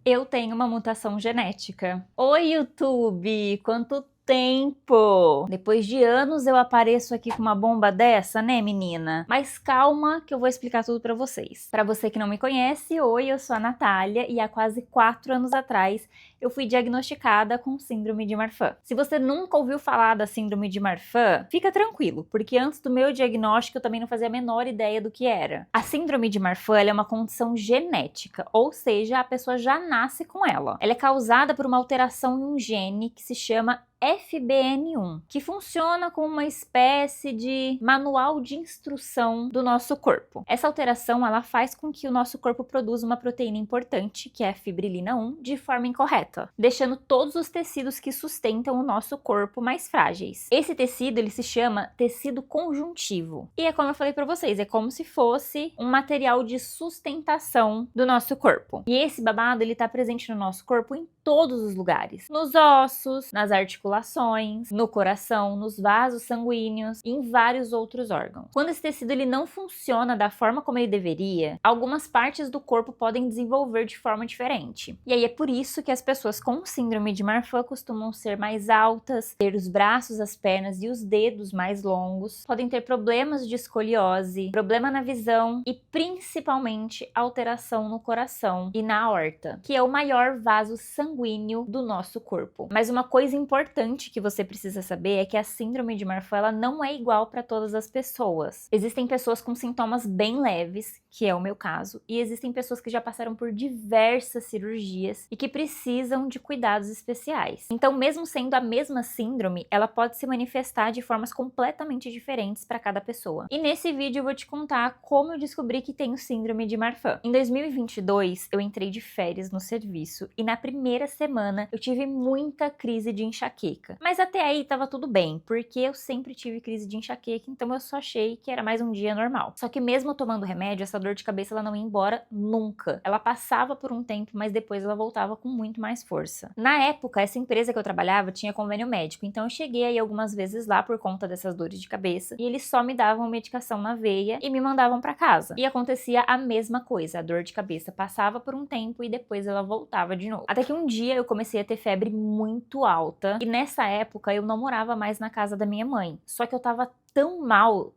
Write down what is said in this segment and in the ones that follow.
Eu tenho uma mutação genética. Oi, YouTube! Quanto tempo! Depois de anos eu apareço aqui com uma bomba dessa, né, menina? Mas calma que eu vou explicar tudo pra vocês. Pra você que não me conhece, oi, eu sou a Natália e há quase 4 anos atrás eu fui diagnosticada com síndrome de Marfan. Se você nunca ouviu falar da síndrome de Marfan, fica tranquilo, porque antes do meu diagnóstico eu também não fazia a menor ideia do que era. A síndrome de Marfan é uma condição genética, ou seja, a pessoa já nasce com ela. Ela é causada por uma alteração em um gene que se chama FBN1, que funciona como uma espécie de manual de instrução do nosso corpo. Essa alteração ela faz com que o nosso corpo produza uma proteína importante, que é a fibrilina 1, de forma incorreta, deixando todos os tecidos que sustentam o nosso corpo mais frágeis. Esse tecido ele se chama tecido conjuntivo. E é como eu falei para vocês, é como se fosse um material de sustentação do nosso corpo. E esse babado ele está presente no nosso corpo em todos os lugares, nos ossos, nas articulações, no coração, nos vasos sanguíneos e em vários outros órgãos. Quando esse tecido ele não funciona da forma como ele deveria, algumas partes do corpo podem desenvolver de forma diferente. E aí é por isso que as pessoas com síndrome de Marfan costumam ser mais altas, ter os braços, as pernas e os dedos mais longos, podem ter problemas de escoliose, problema na visão e principalmente alteração no coração e na aorta, que é o maior vaso sanguíneo do nosso corpo. Mas uma coisa importante que você precisa saber é que a síndrome de Marfan ela não é igual para todas as pessoas. Existem pessoas com sintomas bem leves, que é o meu caso, e existem pessoas que já passaram por diversas cirurgias e que precisam de cuidados especiais. Então, mesmo sendo a mesma síndrome, ela pode se manifestar de formas completamente diferentes para cada pessoa. E nesse vídeo eu vou te contar como eu descobri que tenho síndrome de Marfan. Em 2022, eu entrei de férias no serviço e na primeira semana eu tive muita crise de enxaqueca. Mas até aí tava tudo bem, porque eu sempre tive crise de enxaqueca, então eu só achei que era mais um dia normal. Só que mesmo tomando remédio, essa dor de cabeça ela não ia embora nunca. Ela passava por um tempo, mas depois ela voltava com muito mais força. Na época, essa empresa que eu trabalhava tinha convênio médico, então eu cheguei aí algumas vezes lá por conta dessas dores de cabeça, e eles só me davam medicação na veia e me mandavam para casa. E acontecia a mesma coisa, a dor de cabeça passava por um tempo e depois ela voltava de novo. Até que um dia eu comecei a ter febre muito alta e nessa época eu não morava mais na casa da minha mãe. Só que eu tava tão mal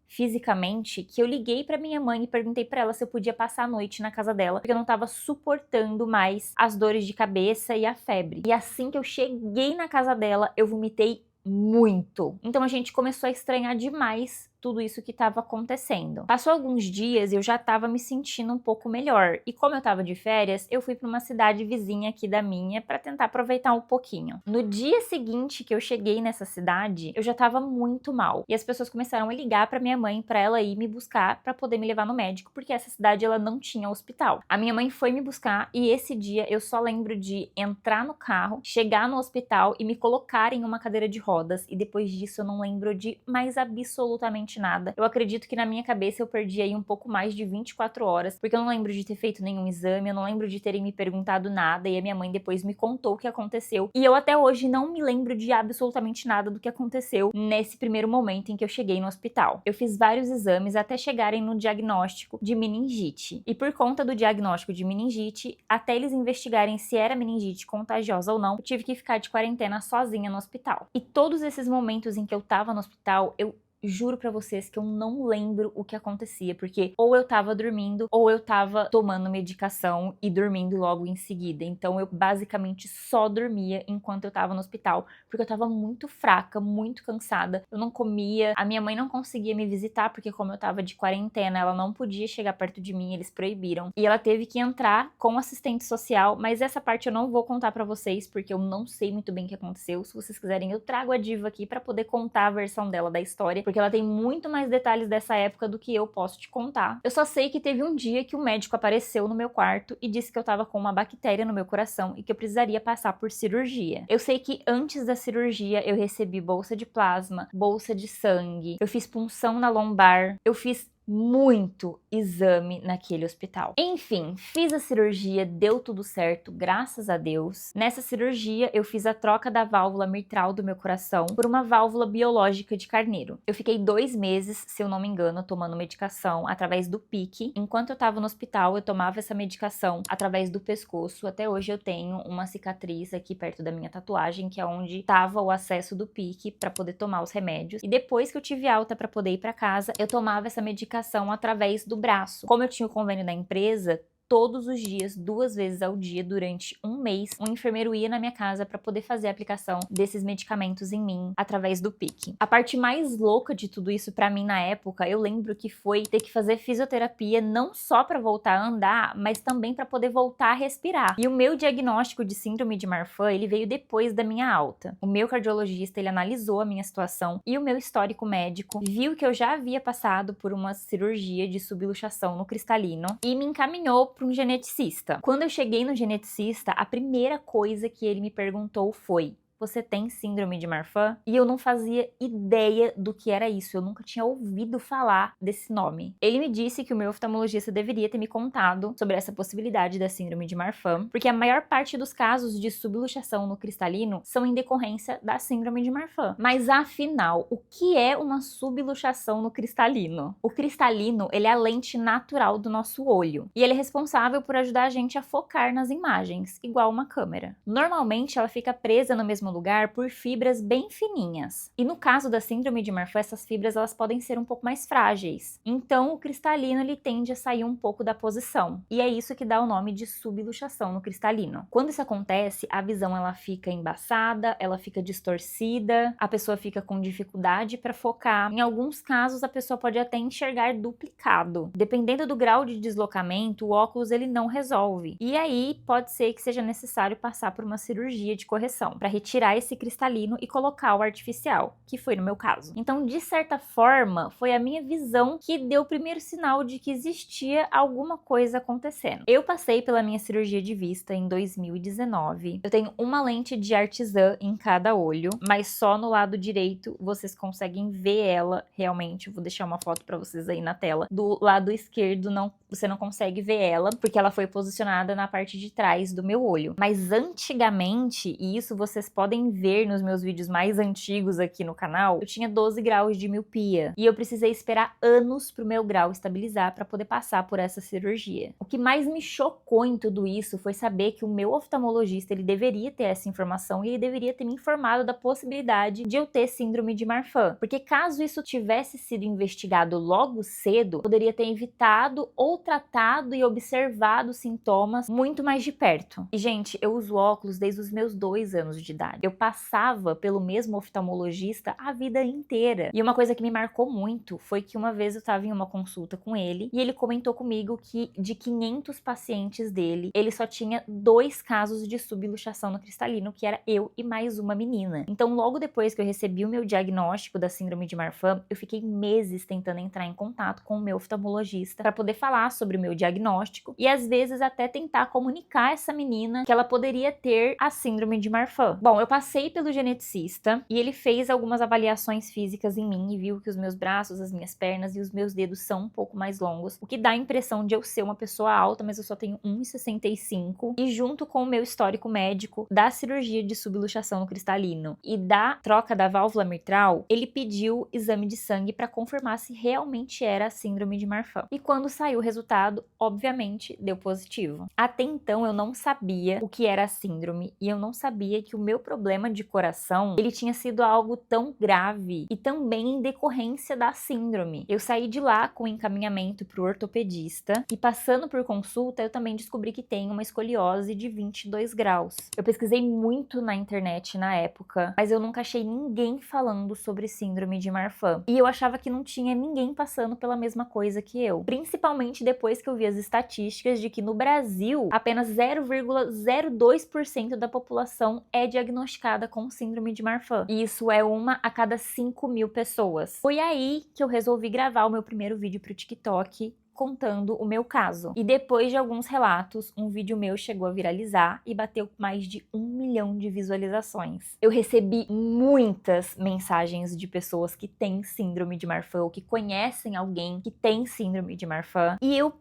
fisicamente que eu liguei pra minha mãe e perguntei pra ela se eu podia passar a noite na casa dela, porque eu não tava suportando mais as dores de cabeça e a febre. E assim que eu cheguei na casa dela, eu vomitei muito. Então a gente começou a estranhar demais tudo isso que estava acontecendo. Passou alguns dias e eu já estava me sentindo um pouco melhor. E como eu estava de férias, eu fui para uma cidade vizinha aqui da minha para tentar aproveitar um pouquinho. No dia seguinte que eu cheguei nessa cidade, eu já estava muito mal. E as pessoas começaram a ligar para minha mãe para ela ir me buscar para poder me levar no médico, porque essa cidade ela não tinha hospital. A minha mãe foi me buscar e esse dia eu só lembro de entrar no carro, chegar no hospital e me colocar em uma cadeira de rodas. E depois disso eu não lembro de mais absolutamente nada. Eu acredito que na minha cabeça eu perdi aí um pouco mais de 24 horas, porque eu não lembro de ter feito nenhum exame, eu não lembro de terem me perguntado nada, e a minha mãe depois me contou o que aconteceu, e eu até hoje não me lembro de absolutamente nada do que aconteceu nesse primeiro momento em que eu cheguei no hospital. Eu fiz vários exames até chegarem no diagnóstico de meningite, e por conta do diagnóstico de meningite, até eles investigarem se era meningite contagiosa ou não, eu tive que ficar de quarentena sozinha no hospital. E todos esses momentos em que eu tava no hospital, eu juro pra vocês que eu não lembro o que acontecia, porque ou eu tava dormindo, ou eu tava tomando medicação e dormindo logo em seguida. Então eu basicamente só dormia enquanto eu tava no hospital, porque eu tava muito fraca, muito cansada, eu não comia, a minha mãe não conseguia me visitar, porque como eu tava de quarentena, ela não podia chegar perto de mim, eles proibiram. E ela teve que entrar com assistente social, mas essa parte eu não vou contar pra vocês, porque eu não sei muito bem o que aconteceu. Se vocês quiserem, eu trago a diva aqui pra poder contar a versão dela da história, porque ela tem muito mais detalhes dessa época do que eu posso te contar. Eu só sei que teve um dia que o médico apareceu no meu quarto e disse que eu tava com uma bactéria no meu coração e que eu precisaria passar por cirurgia. Eu sei que antes da cirurgia eu recebi bolsa de plasma, bolsa de sangue, eu fiz punção na lombar, eu fiz muito exame naquele hospital. Enfim, fiz a cirurgia, deu tudo certo, graças a Deus. Nessa cirurgia, eu fiz a troca da válvula mitral do meu coração por uma válvula biológica de carneiro. Eu fiquei 2 meses, se eu não me engano, tomando medicação através do PIC. Enquanto eu tava no hospital, eu tomava essa medicação através do pescoço. Até hoje eu tenho uma cicatriz aqui perto da minha tatuagem, que é onde tava o acesso do PIC para poder tomar os remédios. E depois que eu tive alta para poder ir para casa, eu tomava essa medicação através do braço. Como eu tinha o convênio da empresa, todos os dias, 2 vezes ao dia, durante 1 mês, um enfermeiro ia na minha casa para poder fazer a aplicação desses medicamentos em mim através do PIC. A parte mais louca de tudo isso para mim na época, eu lembro que foi ter que fazer fisioterapia não só para voltar a andar, mas também para poder voltar a respirar. E o meu diagnóstico de síndrome de Marfan, ele veio depois da minha alta. O meu cardiologista, ele analisou a minha situação e o meu histórico médico, viu que eu já havia passado por uma cirurgia de subluxação no cristalino e me encaminhou para um geneticista. Quando eu cheguei no geneticista, a primeira coisa que ele me perguntou foi: você tem síndrome de Marfan? E eu não fazia ideia do que era isso, eu nunca tinha ouvido falar desse nome. Ele me disse que o meu oftalmologista deveria ter me contado sobre essa possibilidade da síndrome de Marfan, porque a maior parte dos casos de subluxação no cristalino são em decorrência da síndrome de Marfan. Mas afinal, o que é uma subluxação no cristalino? O cristalino, ele é a lente natural do nosso olho, e ele é responsável por ajudar a gente a focar nas imagens, igual uma câmera. Normalmente, ela fica presa no mesmo lugar por fibras bem fininhas. E no caso da síndrome de Marfan, essas fibras elas podem ser um pouco mais frágeis. Então, o cristalino ele tende a sair um pouco da posição. E é isso que dá o nome de subluxação no cristalino. Quando isso acontece, a visão ela fica embaçada, ela fica distorcida, a pessoa fica com dificuldade para focar. Em alguns casos, a pessoa pode até enxergar duplicado. Dependendo do grau de deslocamento, o óculos ele não resolve. E aí, pode ser que seja necessário passar por uma cirurgia de correção para retirar esse cristalino e colocar o artificial, que foi no meu caso. Então, de certa forma, foi a minha visão que deu o primeiro sinal de que existia alguma coisa acontecendo. Eu passei pela minha cirurgia de vista em 2019. Eu tenho uma lente de artesã em cada olho, mas só no lado direito vocês conseguem ver ela realmente. Eu vou deixar uma foto para vocês aí na tela. Do lado esquerdo você não consegue ver ela, porque ela foi posicionada na parte de trás do meu olho. Mas antigamente, e isso vocês podem ver nos meus vídeos mais antigos aqui no canal, eu tinha 12 graus de miopia e eu precisei esperar anos pro meu grau estabilizar para poder passar por essa cirurgia. O que mais me chocou em tudo isso foi saber que o meu oftalmologista ele deveria ter essa informação e ele deveria ter me informado da possibilidade de eu ter síndrome de Marfan, porque caso isso tivesse sido investigado logo cedo, poderia ter evitado ou tratado e observado sintomas muito mais de perto. E gente, eu uso óculos desde os meus 2 anos de idade. Eu passava pelo mesmo oftalmologista a vida inteira. E uma coisa que me marcou muito foi que uma vez eu estava em uma consulta com ele e ele comentou comigo que de 500 pacientes dele, ele só tinha 2 casos de subluxação no cristalino, que era eu e mais uma menina. Então, logo depois que eu recebi o meu diagnóstico da síndrome de Marfan, eu fiquei meses tentando entrar em contato com o meu oftalmologista para poder falar sobre o meu diagnóstico e às vezes até tentar comunicar a essa menina que ela poderia ter a síndrome de Marfan. Bom, eu passei pelo geneticista e ele fez algumas avaliações físicas em mim e viu que os meus braços, as minhas pernas e os meus dedos são um pouco mais longos, o que dá a impressão de eu ser uma pessoa alta, mas eu só tenho 1,65. E junto com o meu histórico médico da cirurgia de subluxação no cristalino e da troca da válvula mitral, ele pediu exame de sangue para confirmar se realmente era a síndrome de Marfan. E quando saiu o resultado, obviamente, deu positivo. Até então eu não sabia o que era a síndrome e eu não sabia que o meu problema de coração, ele tinha sido algo tão grave e também em decorrência da síndrome. Eu saí de lá com encaminhamento para o ortopedista e passando por consulta, eu também descobri que tenho uma escoliose de 22 graus. Eu pesquisei muito na internet na época, mas eu nunca achei ninguém falando sobre síndrome de Marfan. E eu achava que não tinha ninguém passando pela mesma coisa que eu. Principalmente depois que eu vi as estatísticas de que no Brasil, apenas 0,02% da população é diagnosticada com síndrome de Marfan. E isso é 1 a cada 5.000 pessoas. Foi aí que eu resolvi gravar o meu primeiro vídeo para o TikTok contando o meu caso. E depois de alguns relatos, um vídeo meu chegou a viralizar e bateu mais de 1 milhão de visualizações. Eu recebi muitas mensagens de pessoas que têm síndrome de Marfan ou que conhecem alguém que tem síndrome de Marfan, e eu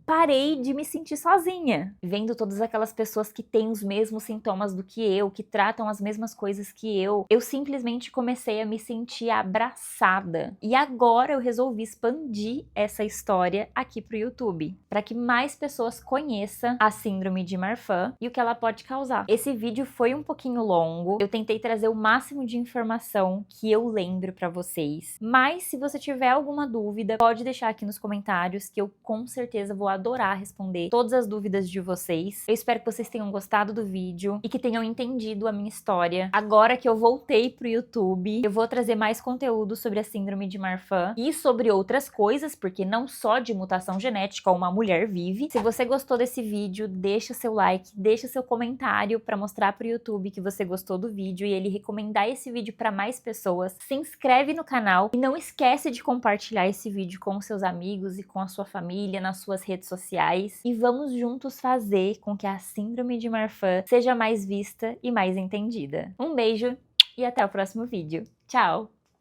parei de me sentir sozinha, vendo todas aquelas pessoas que têm os mesmos sintomas do que eu, que tratam as mesmas coisas que eu simplesmente comecei a me sentir abraçada. E agora eu resolvi expandir essa história aqui pro YouTube, para que mais pessoas conheçam a síndrome de Marfan e o que ela pode causar. Esse vídeo foi um pouquinho longo, eu tentei trazer o máximo de informação que eu lembro para vocês, mas se você tiver alguma dúvida, pode deixar aqui nos comentários que eu com certeza vou adorar responder todas as dúvidas de vocês. Eu espero que vocês tenham gostado do vídeo e que tenham entendido a minha história. Agora que eu voltei pro YouTube, eu vou trazer mais conteúdo sobre a síndrome de Marfan e sobre outras coisas, porque não só de mutação genética uma mulher vive. Se você gostou desse vídeo, deixa seu like, deixa seu comentário para mostrar pro YouTube que você gostou do vídeo e ele recomendar esse vídeo para mais pessoas. Se inscreve no canal e não esquece de compartilhar esse vídeo com seus amigos e com a sua família, nas suas redes sociais, e vamos juntos fazer com que a síndrome de Marfan seja mais vista e mais entendida. Um beijo e até o próximo vídeo. Tchau!